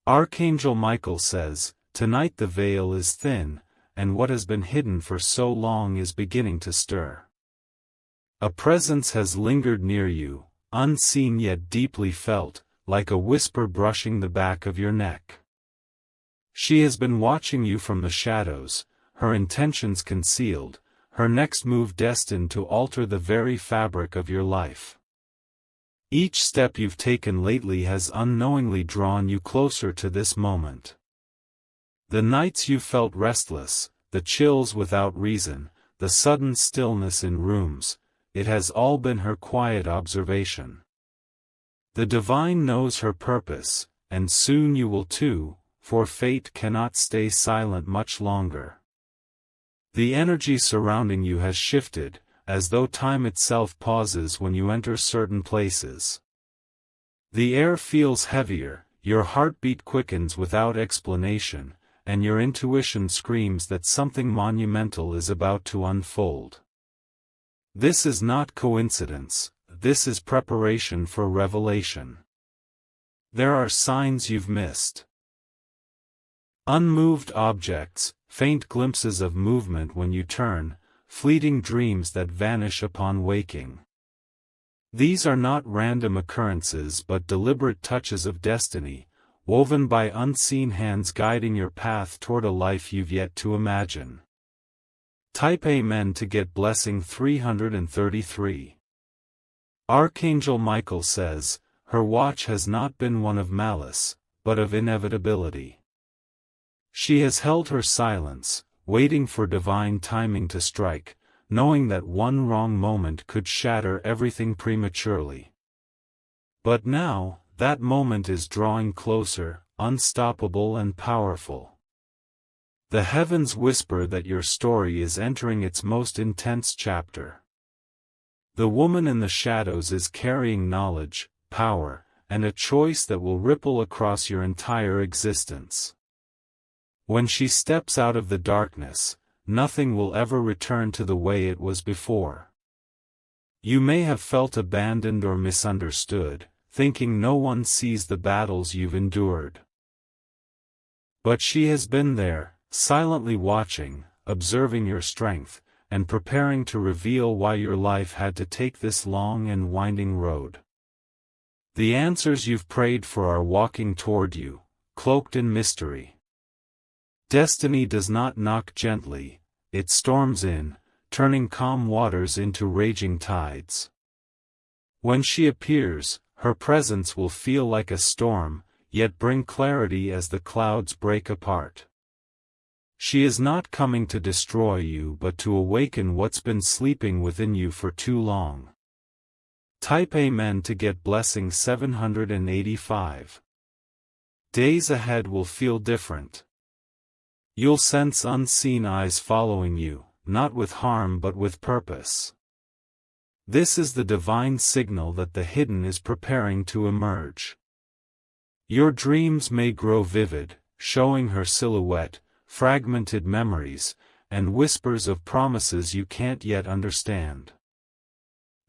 Archangel Michael says, "Tonight the veil is thin, and what has been hidden for so long is beginning to stir. A presence has lingered near you, unseen yet deeply felt, like a whisper brushing the back of your neck. She has been watching you from the shadows, her intentions concealed, her next move destined to alter the very fabric of your life. Each step you've taken lately has unknowingly drawn you closer to this moment. The nights you felt restless, the chills without reason, the sudden stillness in rooms, it has all been her quiet observation. The divine knows her purpose, and soon you will too, for fate cannot stay silent much longer. The energy surrounding you has shifted, as though time itself pauses when you enter certain places. The air feels heavier, your heartbeat quickens without explanation, and your intuition screams that something monumental is about to unfold. This is not coincidence, this is preparation for revelation. There are signs you've missed. Unmoved objects, faint glimpses of movement when you turn, fleeting dreams that vanish upon waking. These are not random occurrences but deliberate touches of destiny, woven by unseen hands guiding your path toward a life you've yet to imagine. Type Amen to get blessing 333. Archangel Michael says, her watch has not been one of malice, but of inevitability. She has held her silence, waiting for divine timing to strike, knowing that one wrong moment could shatter everything prematurely. But now, that moment is drawing closer, unstoppable and powerful. The heavens whisper that your story is entering its most intense chapter. The woman in the shadows is carrying knowledge, power, and a choice that will ripple across your entire existence. When she steps out of the darkness, nothing will ever return to the way it was before. You may have felt abandoned or misunderstood, thinking no one sees the battles you've endured. But she has been there, silently watching, observing your strength, and preparing to reveal why your life had to take this long and winding road. The answers you've prayed for are walking toward you, cloaked in mystery. Destiny does not knock gently, it storms in, turning calm waters into raging tides. When she appears, her presence will feel like a storm, yet bring clarity as the clouds break apart. She is not coming to destroy you but to awaken what's been sleeping within you for too long. Type Amen to get blessing 785. Days ahead will feel different. You'll sense unseen eyes following you, not with harm but with purpose. This is the divine signal that the hidden is preparing to emerge. Your dreams may grow vivid, showing her silhouette, fragmented memories, and whispers of promises you can't yet understand.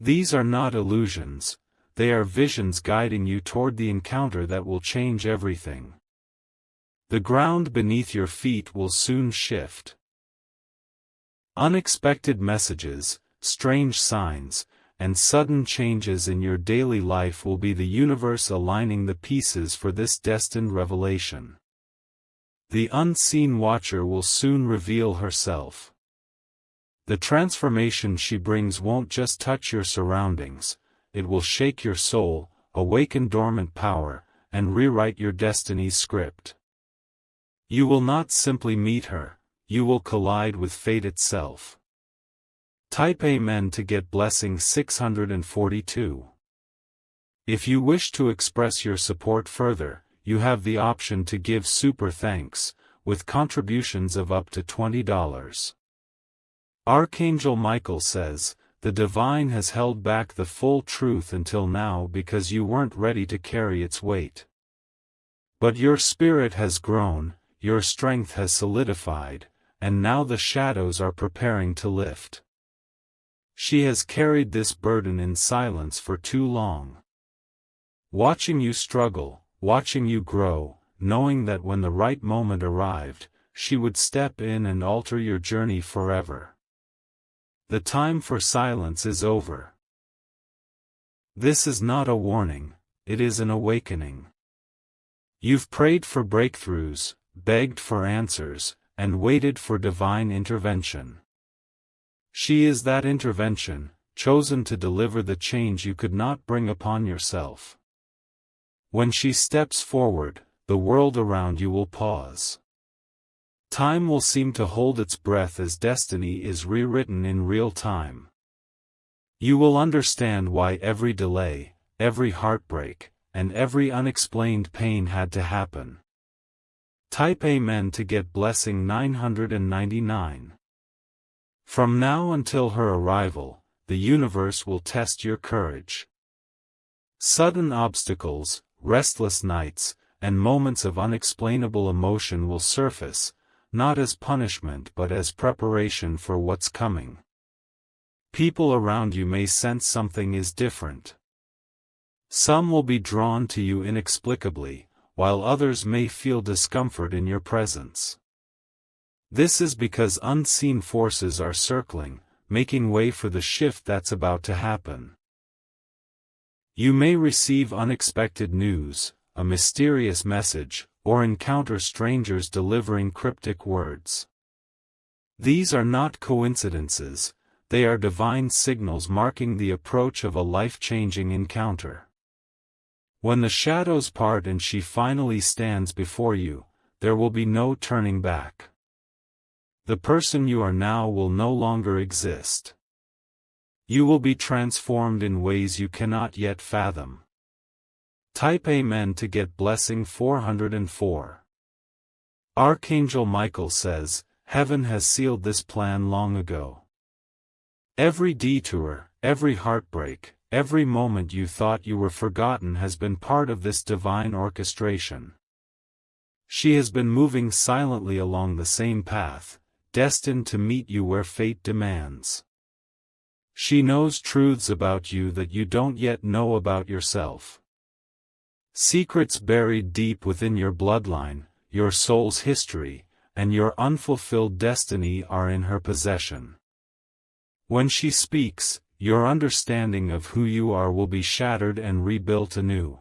These are not illusions, they are visions guiding you toward the encounter that will change everything. The ground beneath your feet will soon shift. Unexpected messages, strange signs, and sudden changes in your daily life will be the universe aligning the pieces for this destined revelation. The unseen watcher will soon reveal herself. The transformation she brings won't just touch your surroundings, it will shake your soul, awaken dormant power, and rewrite your destiny's script. You will not simply meet her, you will collide with fate itself. Type Amen to get blessing 642. If you wish to express your support further, you have the option to give super thanks, with contributions of up to $20. Archangel Michael says, the divine has held back the full truth until now because you weren't ready to carry its weight. But your spirit has grown, your strength has solidified, and now the shadows are preparing to lift. She has carried this burden in silence for too long. Watching you struggle, watching you grow, knowing that when the right moment arrived, she would step in and alter your journey forever. The time for silence is over. This is not a warning, it is an awakening. You've prayed for breakthroughs, begged for answers, and waited for divine intervention. She is that intervention, chosen to deliver the change you could not bring upon yourself. When she steps forward, the world around you will pause. Time will seem to hold its breath as destiny is rewritten in real time. You will understand why every delay, every heartbreak, and every unexplained pain had to happen. Type Amen to get blessing 999. From now until her arrival, the universe will test your courage. Sudden obstacles, restless nights, and moments of unexplainable emotion will surface, not as punishment but as preparation for what's coming. People around you may sense something is different. Some will be drawn to you inexplicably, while others may feel discomfort in your presence. This is because unseen forces are circling, making way for the shift that's about to happen. You may receive unexpected news, a mysterious message, or encounter strangers delivering cryptic words. These are not coincidences, they are divine signals marking the approach of a life-changing encounter. When the shadows part and she finally stands before you, there will be no turning back. The person you are now will no longer exist. You will be transformed in ways you cannot yet fathom. Type Amen to get blessing 404. Archangel Michael says, Heaven has sealed this plan long ago. Every detour, every heartbreak, every moment you thought you were forgotten has been part of this divine orchestration. She has been moving silently along the same path, destined to meet you where fate demands. She knows truths about you that you don't yet know about yourself. Secrets buried deep within your bloodline, your soul's history, and your unfulfilled destiny are in her possession. When she speaks, your understanding of who you are will be shattered and rebuilt anew.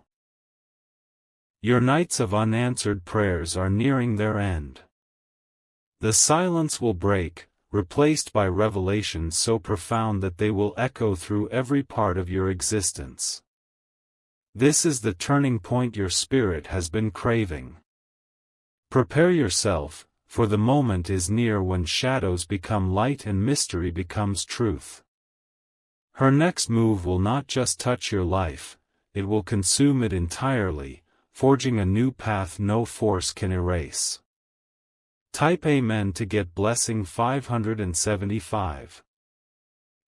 Your nights of unanswered prayers are nearing their end. The silence will break, replaced by revelations so profound that they will echo through every part of your existence. This is the turning point your spirit has been craving. Prepare yourself, for the moment is near when shadows become light and mystery becomes truth. Her next move will not just touch your life, it will consume it entirely, forging a new path no force can erase. Type Amen to get blessing 575.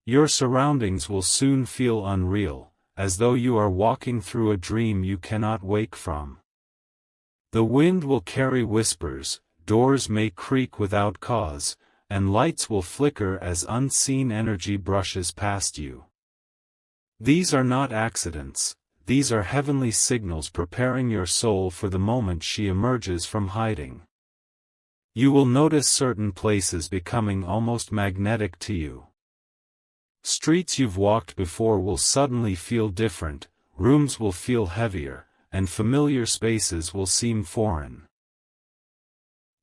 Your surroundings will soon feel unreal, as though you are walking through a dream you cannot wake from. The wind will carry whispers, doors may creak without cause, and lights will flicker as unseen energy brushes past you. These are not accidents, these are heavenly signals preparing your soul for the moment she emerges from hiding. You will notice certain places becoming almost magnetic to you. Streets you've walked before will suddenly feel different, rooms will feel heavier, and familiar spaces will seem foreign.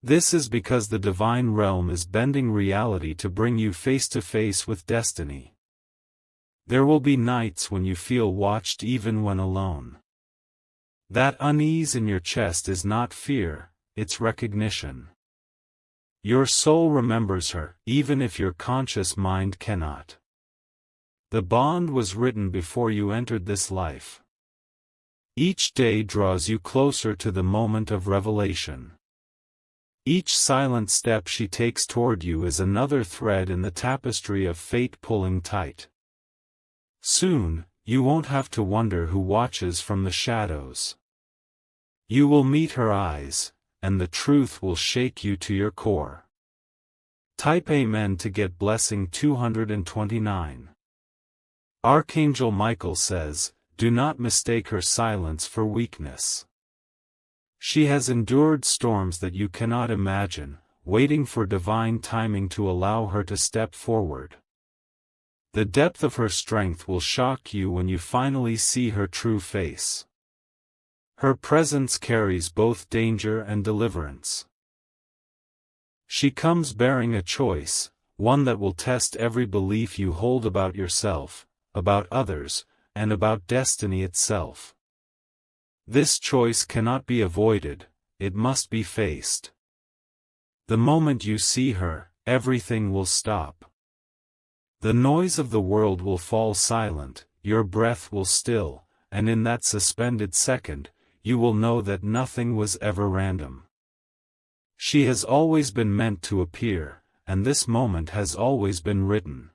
This is because the divine realm is bending reality to bring you face to face with destiny. There will be nights when you feel watched even when alone. That unease in your chest is not fear, it's recognition. Your soul remembers her, even if your conscious mind cannot. The bond was written before you entered this life. Each day draws you closer to the moment of revelation. Each silent step she takes toward you is another thread in the tapestry of fate pulling tight. Soon, you won't have to wonder who watches from the shadows. You will meet her eyes, and the truth will shake you to your core. Type Amen to get blessing 229. Archangel Michael says, do not mistake her silence for weakness. She has endured storms that you cannot imagine, waiting for divine timing to allow her to step forward. The depth of her strength will shock you when you finally see her true face. Her presence carries both danger and deliverance. She comes bearing a choice, one that will test every belief you hold about yourself, about others, and about destiny itself. This choice cannot be avoided, it must be faced. The moment you see her, everything will stop. The noise of the world will fall silent, your breath will still, and in that suspended second, you will know that nothing was ever random. She has always been meant to appear, and this moment has always been written.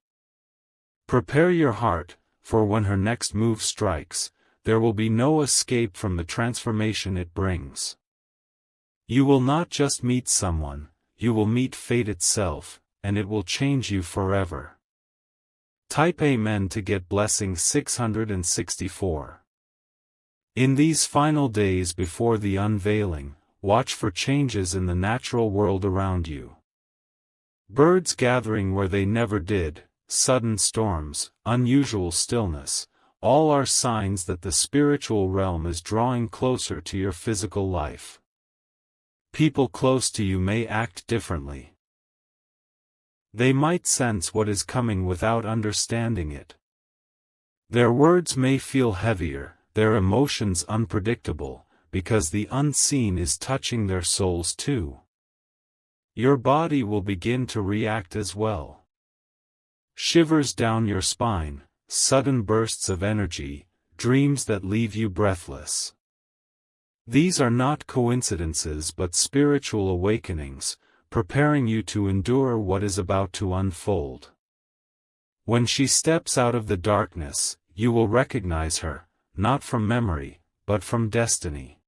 Prepare your heart, for when her next move strikes, there will be no escape from the transformation it brings. You will not just meet someone, you will meet fate itself, and it will change you forever. Type Amen to get blessing 664. In these final days before the unveiling, watch for changes in the natural world around you. Birds gathering where they never did, sudden storms, unusual stillness, all are signs that the spiritual realm is drawing closer to your physical life. People close to you may act differently. They might sense what is coming without understanding it. Their words may feel heavier, their emotions unpredictable, because the unseen is touching their souls too. Your body will begin to react as well. Shivers down your spine, sudden bursts of energy, dreams that leave you breathless. These are not coincidences but spiritual awakenings, preparing you to endure what is about to unfold. When she steps out of the darkness, you will recognize her, not from memory, but from destiny.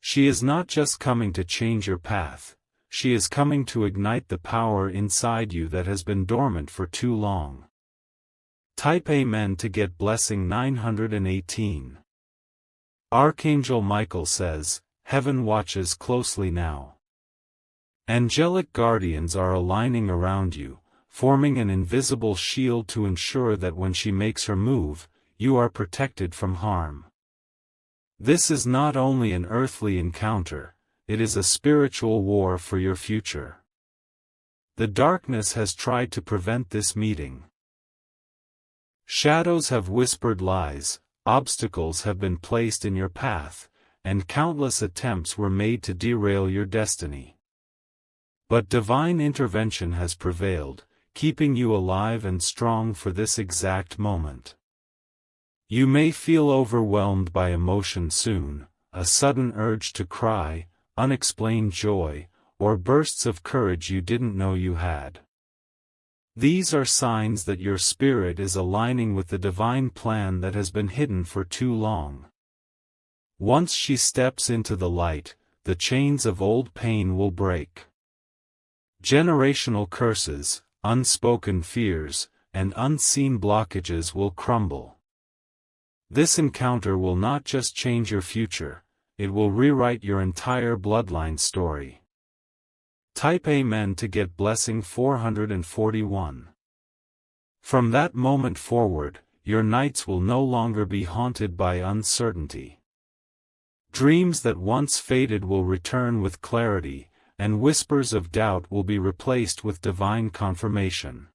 She is not just coming to change your path, she is coming to ignite the power inside you that has been dormant for too long. Type Amen to get blessing 918. Archangel Michael says, Heaven watches closely now. Angelic guardians are aligning around you, forming an invisible shield to ensure that when she makes her move, you are protected from harm. This is not only an earthly encounter, it is a spiritual war for your future. The darkness has tried to prevent this meeting. Shadows have whispered lies, obstacles have been placed in your path, and countless attempts were made to derail your destiny. But divine intervention has prevailed, keeping you alive and strong for this exact moment. You may feel overwhelmed by emotion soon, a sudden urge to cry, unexplained joy, or bursts of courage you didn't know you had. These are signs that your spirit is aligning with the divine plan that has been hidden for too long. Once she steps into the light, the chains of old pain will break. Generational curses, unspoken fears, and unseen blockages will crumble. This encounter will not just change your future, it will rewrite your entire bloodline story. Type Amen to get blessing 441. From that moment forward, your nights will no longer be haunted by uncertainty. Dreams that once faded will return with clarity, and whispers of doubt will be replaced with divine confirmation.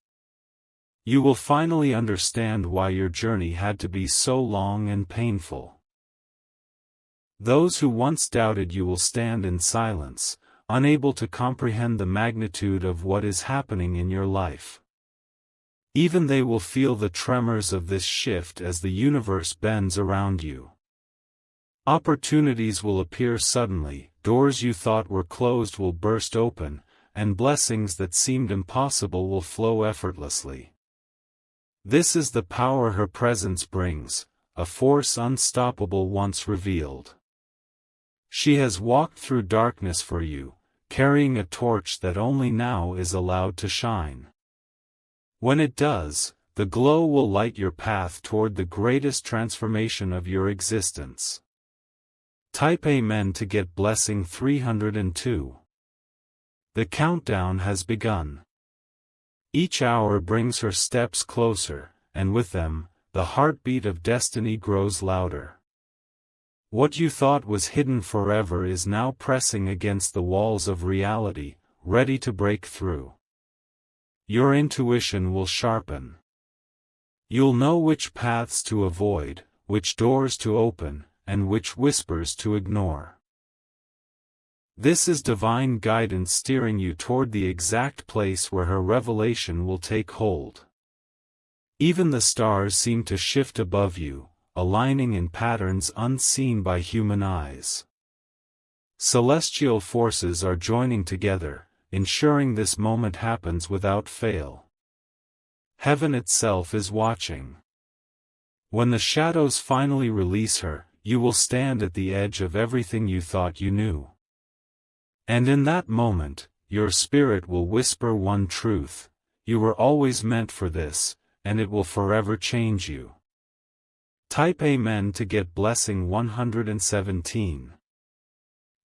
You will finally understand why your journey had to be so long and painful. Those who once doubted you will stand in silence, unable to comprehend the magnitude of what is happening in your life. Even they will feel the tremors of this shift as the universe bends around you. Opportunities will appear suddenly, doors you thought were closed will burst open, and blessings that seemed impossible will flow effortlessly. This is the power her presence brings, a force unstoppable once revealed. She has walked through darkness for you, carrying a torch that only now is allowed to shine. When it does, the glow will light your path toward the greatest transformation of your existence. Type Amen to get blessing 302. The countdown has begun. Each hour brings her steps closer, and with them, the heartbeat of destiny grows louder. What you thought was hidden forever is now pressing against the walls of reality, ready to break through. Your intuition will sharpen. You'll know which paths to avoid, which doors to open, and which whispers to ignore. This is divine guidance steering you toward the exact place where her revelation will take hold. Even the stars seem to shift above you, aligning in patterns unseen by human eyes. Celestial forces are joining together, ensuring this moment happens without fail. Heaven itself is watching. When the shadows finally release her, you will stand at the edge of everything you thought you knew. And in that moment, your spirit will whisper one truth: you were always meant for this, and it will forever change you. Type Amen to get blessing 117.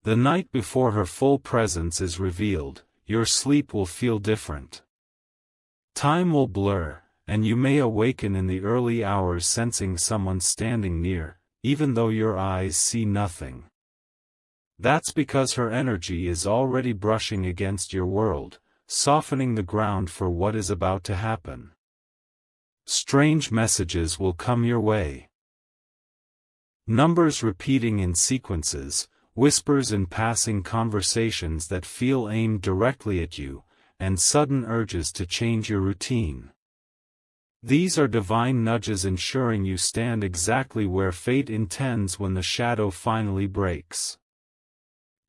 The night before her full presence is revealed, your sleep will feel different. Time will blur, and you may awaken in the early hours sensing someone standing near, even though your eyes see nothing. That's because her energy is already brushing against your world, softening the ground for what is about to happen. Strange messages will come your way. Numbers repeating in sequences, whispers in passing conversations that feel aimed directly at you, and sudden urges to change your routine. These are divine nudges ensuring you stand exactly where fate intends when the shadow finally breaks.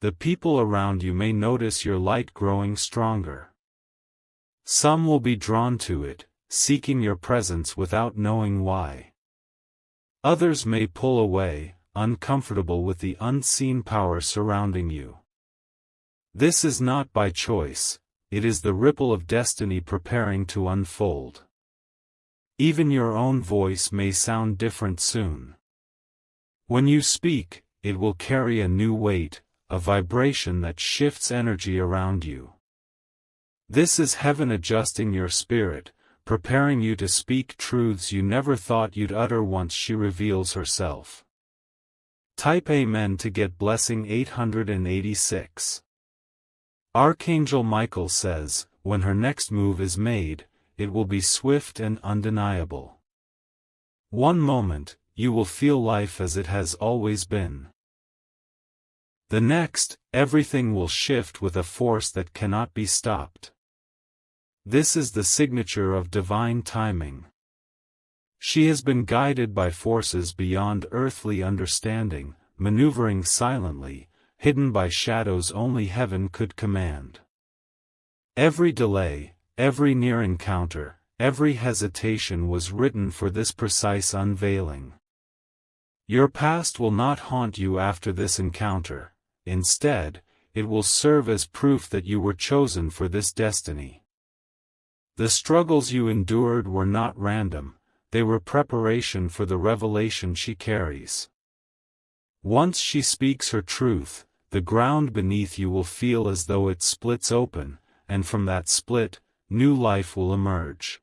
The people around you may notice your light growing stronger. Some will be drawn to it, seeking your presence without knowing why. Others may pull away, uncomfortable with the unseen power surrounding you. This is not by choice, it is the ripple of destiny preparing to unfold. Even your own voice may sound different soon. When you speak, it will carry a new weight, a vibration that shifts energy around you. This is heaven adjusting your spirit, preparing you to speak truths you never thought you'd utter once she reveals herself. Type Amen to get blessing 886. Archangel Michael says, when her next move is made, it will be swift and undeniable. One moment, you will feel life as it has always been. The next, everything will shift with a force that cannot be stopped. This is the signature of divine timing. She has been guided by forces beyond earthly understanding, maneuvering silently, hidden by shadows only heaven could command. Every delay, every near encounter, every hesitation was written for this precise unveiling. Your past will not haunt you after this encounter. Instead, it will serve as proof that you were chosen for this destiny. The struggles you endured were not random, they were preparation for the revelation she carries. Once she speaks her truth, the ground beneath you will feel as though it splits open, and from that split, new life will emerge.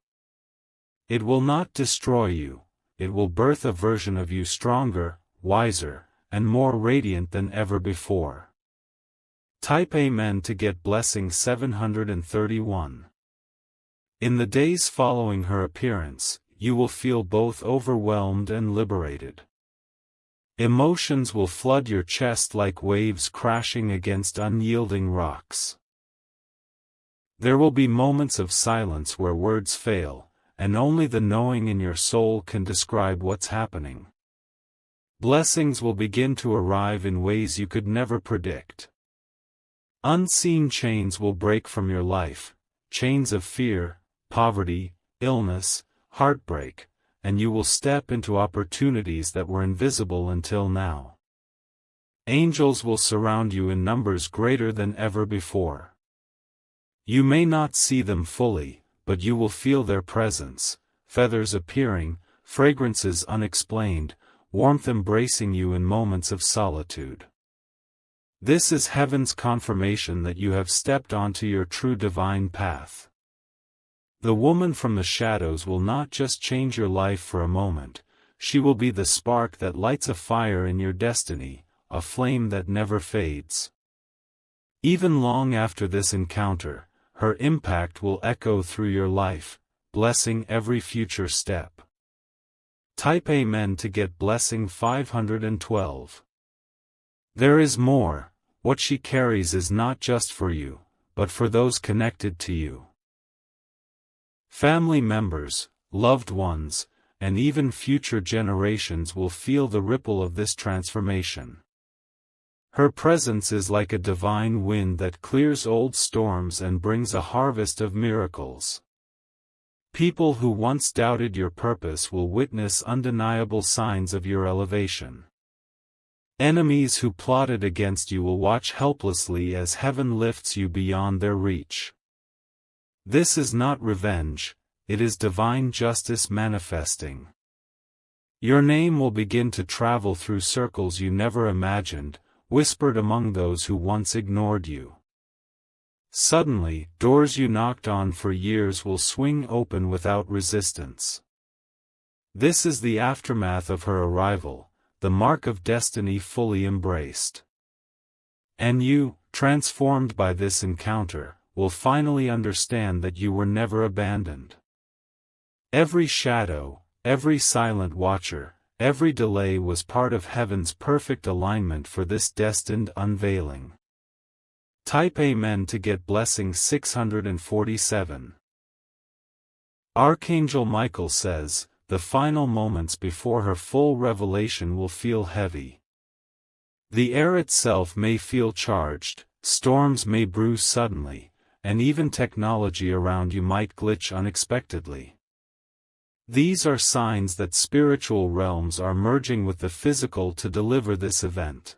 It will not destroy you, it will birth a version of you stronger, wiser, and more radiant than ever before. Type Amen to get blessing 731. In the days following her appearance, you will feel both overwhelmed and liberated. Emotions will flood your chest like waves crashing against unyielding rocks. There will be moments of silence where words fail, and only the knowing in your soul can describe what's happening. Blessings will begin to arrive in ways you could never predict. Unseen chains will break from your life, chains of fear, poverty, illness, heartbreak, and you will step into opportunities that were invisible until now. Angels will surround you in numbers greater than ever before. You may not see them fully, but you will feel their presence, feathers appearing, fragrances unexplained, warmth embracing you in moments of solitude. This is heaven's confirmation that you have stepped onto your true divine path. The woman from the shadows will not just change your life for a moment, she will be the spark that lights a fire in your destiny, a flame that never fades. Even long after this encounter, her impact will echo through your life, blessing every future step. Type Amen to get blessing 512. There is more. What she carries is not just for you, but for those connected to you. Family members, loved ones, and even future generations will feel the ripple of this transformation. Her presence is like a divine wind that clears old storms and brings a harvest of miracles. People who once doubted your purpose will witness undeniable signs of your elevation. Enemies who plotted against you will watch helplessly as heaven lifts you beyond their reach. This is not revenge, it is divine justice manifesting. Your name will begin to travel through circles you never imagined, whispered among those who once ignored you. Suddenly, doors you knocked on for years will swing open without resistance. This is the aftermath of her arrival, the mark of destiny fully embraced. And you, transformed by this encounter, will finally understand that you were never abandoned. Every shadow, every silent watcher, every delay was part of heaven's perfect alignment for this destined unveiling. Type Amen to get blessing 647. Archangel Michael says, the final moments before her full revelation will feel heavy. The air itself may feel charged, storms may brew suddenly, and even technology around you might glitch unexpectedly. These are signs that spiritual realms are merging with the physical to deliver this event.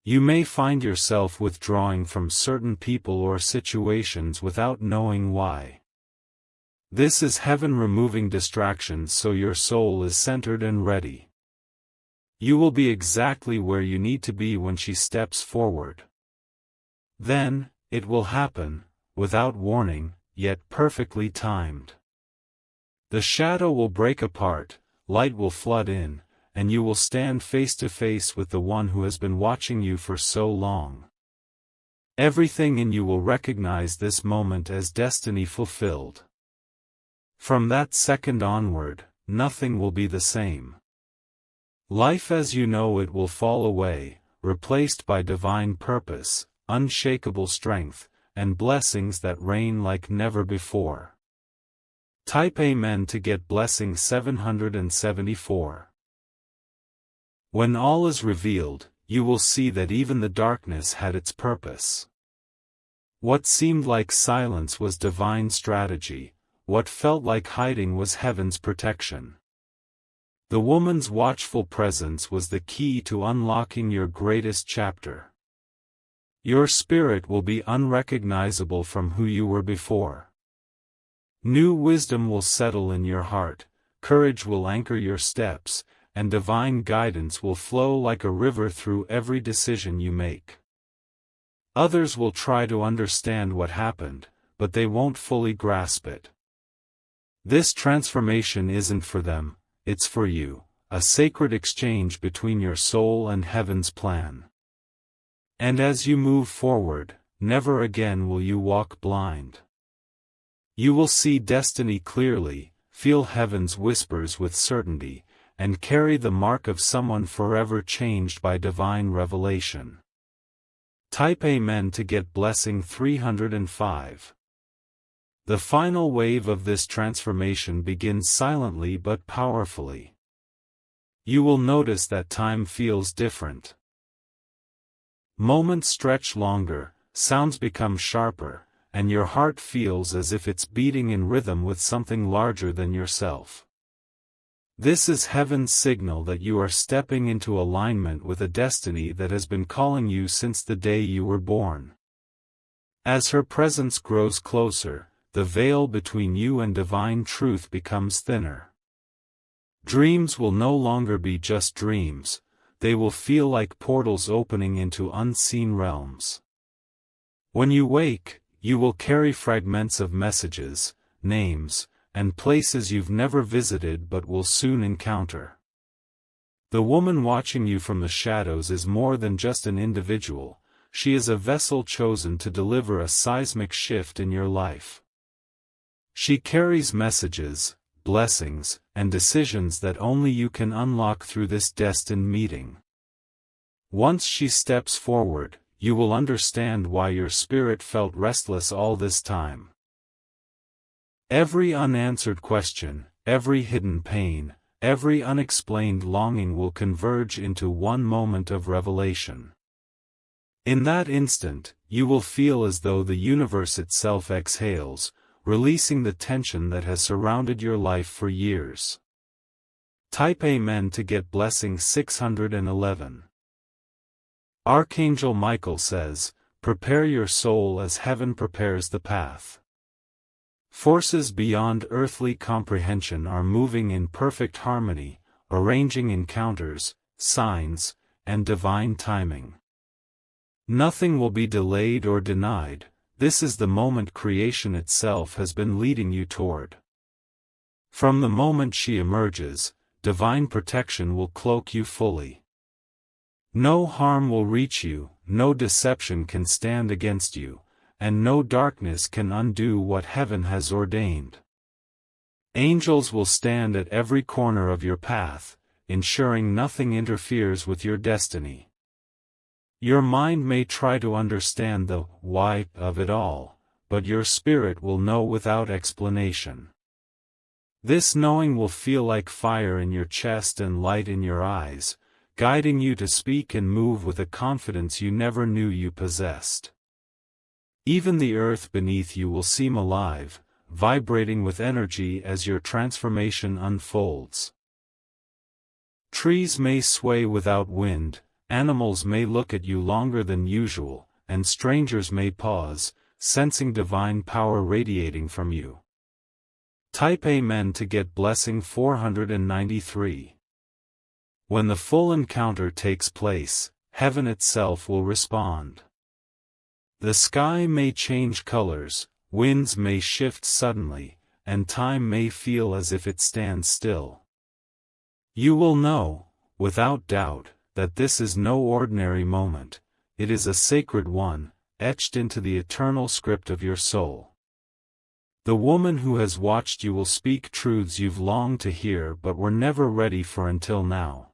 You may find yourself withdrawing from certain people or situations without knowing why. This is heaven removing distractions so your soul is centered and ready. You will be exactly where you need to be when she steps forward. Then, it will happen, without warning, yet perfectly timed. The shadow will break apart, light will flood in, and you will stand face to face with the one who has been watching you for so long. Everything in you will recognize this moment as destiny fulfilled. From that second onward, nothing will be the same. Life as you know it will fall away, replaced by divine purpose, unshakable strength, and blessings that reign like never before. Type Amen to get blessing 774. When all is revealed, you will see that even the darkness had its purpose. What seemed like silence was divine strategy, what felt like hiding was heaven's protection. The woman's watchful presence was the key to unlocking your greatest chapter. Your spirit will be unrecognizable from who you were before. New wisdom will settle in your heart, courage will anchor your steps, and divine guidance will flow like a river through every decision you make. Others will try to understand what happened, but they won't fully grasp it. This transformation isn't for them, it's for you, a sacred exchange between your soul and heaven's plan. And as you move forward, never again will you walk blind. You will see destiny clearly, feel heaven's whispers with certainty, and carry the mark of someone forever changed by divine revelation. Type Amen to get blessing 305. The final wave of this transformation begins silently but powerfully. You will notice that time feels different. Moments stretch longer, sounds become sharper, and your heart feels as if it's beating in rhythm with something larger than yourself. This is heaven's signal that you are stepping into alignment with a destiny that has been calling you since the day you were born. As her presence grows closer, the veil between you and divine truth becomes thinner. Dreams will no longer be just dreams, they will feel like portals opening into unseen realms. When you wake, you will carry fragments of messages, names, and places you've never visited but will soon encounter. The woman watching you from the shadows is more than just an individual, she is a vessel chosen to deliver a seismic shift in your life. She carries messages, blessings, and decisions that only you can unlock through this destined meeting. Once she steps forward, you will understand why your spirit felt restless all this time. Every unanswered question, every hidden pain, every unexplained longing will converge into one moment of revelation. In that instant, you will feel as though the universe itself exhales, releasing the tension that has surrounded your life for years. Type Amen to get blessing 611. Archangel Michael says, "Prepare your soul as heaven prepares the path." Forces beyond earthly comprehension are moving in perfect harmony, arranging encounters, signs, and divine timing. Nothing will be delayed or denied. This is the moment creation itself has been leading you toward. From the moment she emerges, divine protection will cloak you fully. No harm will reach you, no deception can stand against you, and no darkness can undo what heaven has ordained. Angels will stand at every corner of your path, ensuring nothing interferes with your destiny. Your mind may try to understand the why of it all, but your spirit will know without explanation. This knowing will feel like fire in your chest and light in your eyes, guiding you to speak and move with a confidence you never knew you possessed. Even the earth beneath you will seem alive, vibrating with energy as your transformation unfolds. Trees may sway without wind, animals may look at you longer than usual, and strangers may pause, sensing divine power radiating from you. Type Amen to get blessing 493. When the full encounter takes place, heaven itself will respond. The sky may change colors, winds may shift suddenly, and time may feel as if it stands still. You will know, without doubt, that this is no ordinary moment, it is a sacred one, etched into the eternal script of your soul. The woman who has watched you will speak truths you've longed to hear but were never ready for until now.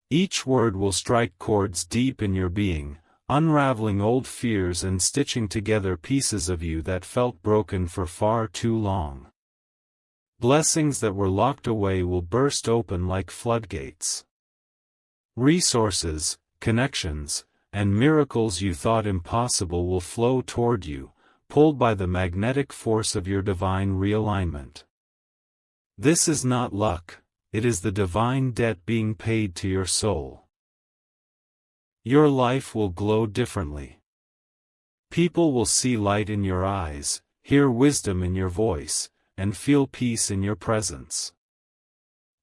Each word will strike chords deep in your being, unraveling old fears and stitching together pieces of you that felt broken for far too long. Blessings that were locked away will burst open like floodgates. Resources, connections, and miracles you thought impossible will flow toward you, pulled by the magnetic force of your divine realignment. This is not luck, it is the divine debt being paid to your soul. Your life will glow differently. People will see light in your eyes, hear wisdom in your voice, and feel peace in your presence.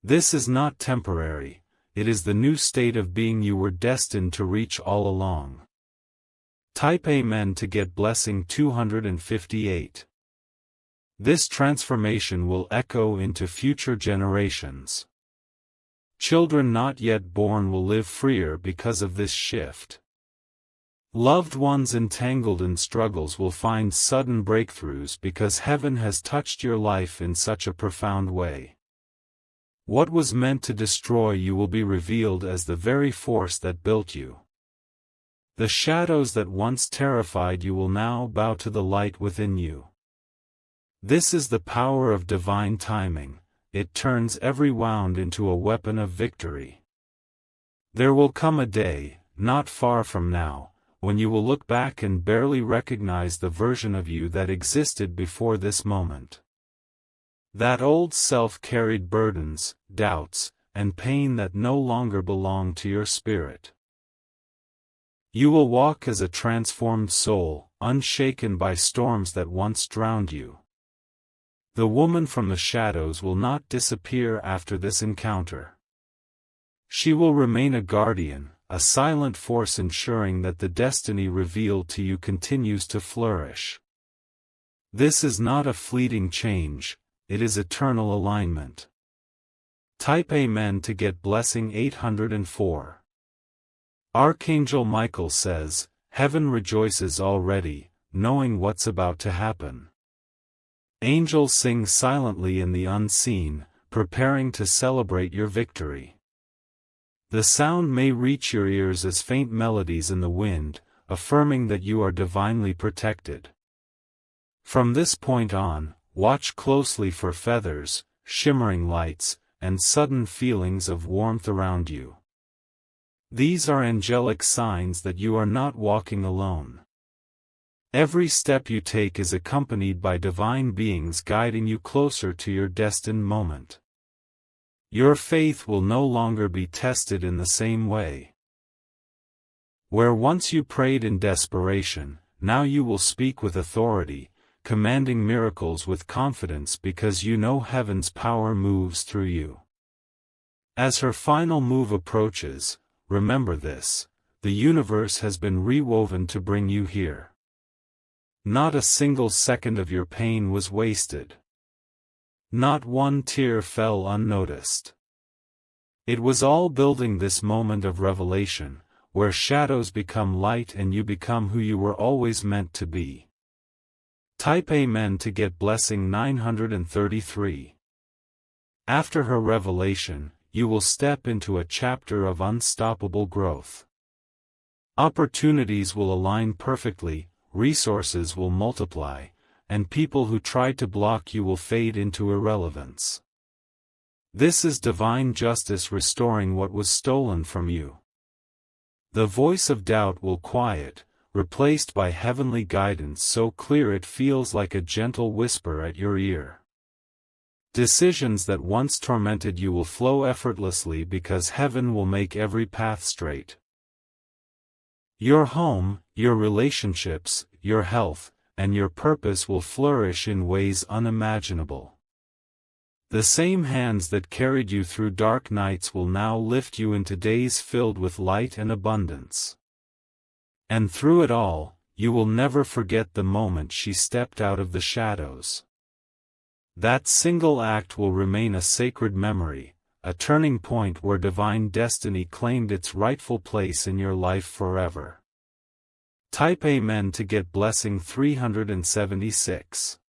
This is not temporary, it is the new state of being you were destined to reach all along. Type Amen to get blessing 258. This transformation will echo into future generations. Children not yet born will live freer because of this shift. Loved ones entangled in struggles will find sudden breakthroughs because heaven has touched your life in such a profound way. What was meant to destroy you will be revealed as the very force that built you. The shadows that once terrified you will now bow to the light within you. This is the power of divine timing, it turns every wound into a weapon of victory. There will come a day, not far from now, when you will look back and barely recognize the version of you that existed before this moment. That old self carried burdens, doubts, and pain that no longer belong to your spirit. You will walk as a transformed soul, unshaken by storms that once drowned you. The woman from the shadows will not disappear after this encounter. She will remain a guardian, a silent force ensuring that the destiny revealed to you continues to flourish. This is not a fleeting change, it is eternal alignment. Type Amen to get blessing 804. Archangel Michael says, "Heaven rejoices already, knowing what's about to happen." Angels sing silently in the unseen, preparing to celebrate your victory. The sound may reach your ears as faint melodies in the wind, affirming that you are divinely protected. From this point on, watch closely for feathers, shimmering lights, and sudden feelings of warmth around you. These are angelic signs that you are not walking alone. Every step you take is accompanied by divine beings guiding you closer to your destined moment. Your faith will no longer be tested in the same way. Where once you prayed in desperation, now you will speak with authority, commanding miracles with confidence because you know heaven's power moves through you. As her final move approaches, remember this: the universe has been rewoven to bring you here. Not a single second of your pain was wasted. Not one tear fell unnoticed. It was all building this moment of revelation, where shadows become light and you become who you were always meant to be. Type Amen to get blessing 933. After her revelation, you will step into a chapter of unstoppable growth. Opportunities will align perfectly, resources will multiply, and people who tried to block you will fade into irrelevance. This is divine justice restoring what was stolen from you. The voice of doubt will quiet, replaced by heavenly guidance so clear it feels like a gentle whisper at your ear. Decisions that once tormented you will flow effortlessly because heaven will make every path straight. Your home, your relationships, your health, and your purpose will flourish in ways unimaginable. The same hands that carried you through dark nights will now lift you into days filled with light and abundance. And through it all, you will never forget the moment she stepped out of the shadows. That single act will remain a sacred memory, a turning point where divine destiny claimed its rightful place in your life forever. Type Amen to get blessing 376.